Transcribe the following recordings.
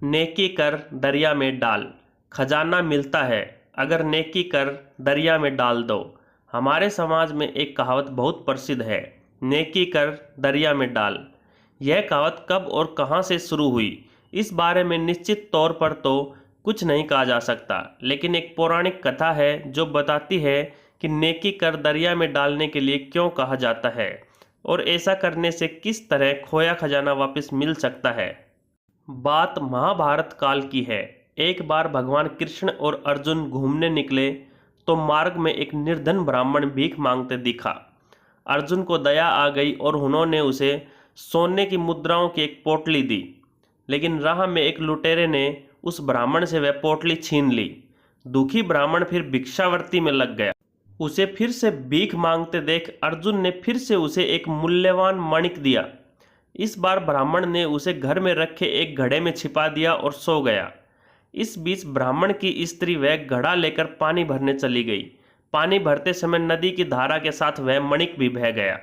नेकी कर दरिया में डाल, खजाना मिलता है अगर नेकी कर दरिया में डाल दो। हमारे समाज में एक कहावत बहुत प्रसिद्ध है, नेकी कर दरिया में डाल। यह कहावत कब और कहां से शुरू हुई, इस बारे में निश्चित तौर पर तो कुछ नहीं कहा जा सकता, लेकिन एक पौराणिक कथा है जो बताती है कि नेकी कर दरिया में डालने के लिए क्यों कहा जाता है और ऐसा करने से किस तरह खोया खजाना वापस मिल सकता है। बात महाभारत काल की है। एक बार भगवान कृष्ण और अर्जुन घूमने निकले तो मार्ग में एक निर्धन ब्राह्मण भीख मांगते दिखा। अर्जुन को दया आ गई और उन्होंने उसे सोने की मुद्राओं की एक पोटली दी, लेकिन राह में एक लुटेरे ने उस ब्राह्मण से वह पोटली छीन ली। दुखी ब्राह्मण फिर भिक्षावृत्ति में लग गया। उसे फिर से भीख मांगते देख अर्जुन ने फिर से उसे एक मूल्यवान मणिक दिया। इस बार ब्राह्मण ने उसे घर में रखे एक घड़े में छिपा दिया और सो गया। इस बीच ब्राह्मण की स्त्री वह घड़ा लेकर पानी भरने चली गई। पानी भरते समय नदी की धारा के साथ वह मणिक भी बह गया।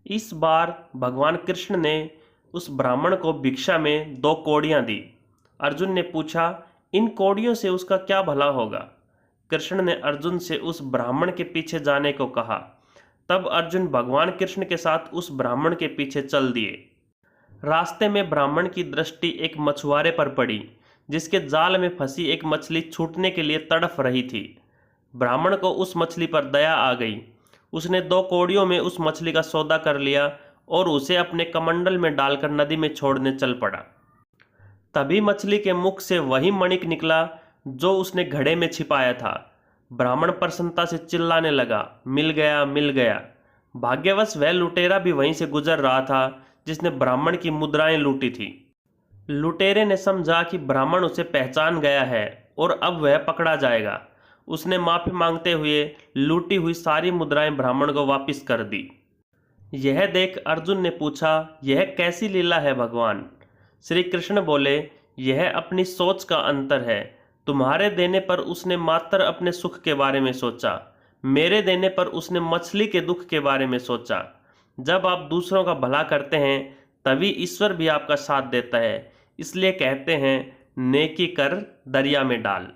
इस बार भगवान कृष्ण ने उस ब्राह्मण को भिक्षा में 2 कौड़ियां दी। अर्जुन ने पूछा, इन कौड़ियों से उसका क्या भला होगा? कृष्ण ने अर्जुन से उस ब्राह्मण के पीछे जाने को कहा। तब अर्जुन भगवान कृष्ण के साथ उस ब्राह्मण के पीछे चल दिए। रास्ते में ब्राह्मण की दृष्टि एक मछुआरे पर पड़ी, जिसके जाल में फंसी एक मछली छूटने के लिए तड़फ रही थी। ब्राह्मण को उस मछली पर दया आ गई। उसने 2 कौड़ियों में उस मछली का सौदा कर लिया और उसे अपने कमंडल में डालकर नदी में छोड़ने चल पड़ा। तभी मछली के मुख से वही मणिक निकला जो उसने घड़े में छिपाया था। ब्राह्मण प्रसन्नता से चिल्लाने लगा, मिल गया, मिल गया। भाग्यवश वह लुटेरा भी वहीं से गुजर रहा था जिसने ब्राह्मण की मुद्राएं लूटी थी। लुटेरे ने समझा कि ब्राह्मण उसे पहचान गया है और अब वह पकड़ा जाएगा। उसने माफी मांगते हुए लूटी हुई सारी मुद्राएं ब्राह्मण को वापस कर दी। यह देख अर्जुन ने पूछा, यह कैसी लीला है भगवान? श्री कृष्ण बोले, यह अपनी सोच का अंतर है। तुम्हारे देने पर उसने मात्र अपने सुख के बारे में सोचा, मेरे देने पर उसने मछली के दुख के बारे में सोचा। जब आप दूसरों का भला करते हैं तभी ईश्वर भी आपका साथ देता है। इसलिए कहते हैं, नेकी कर दरिया में डाल।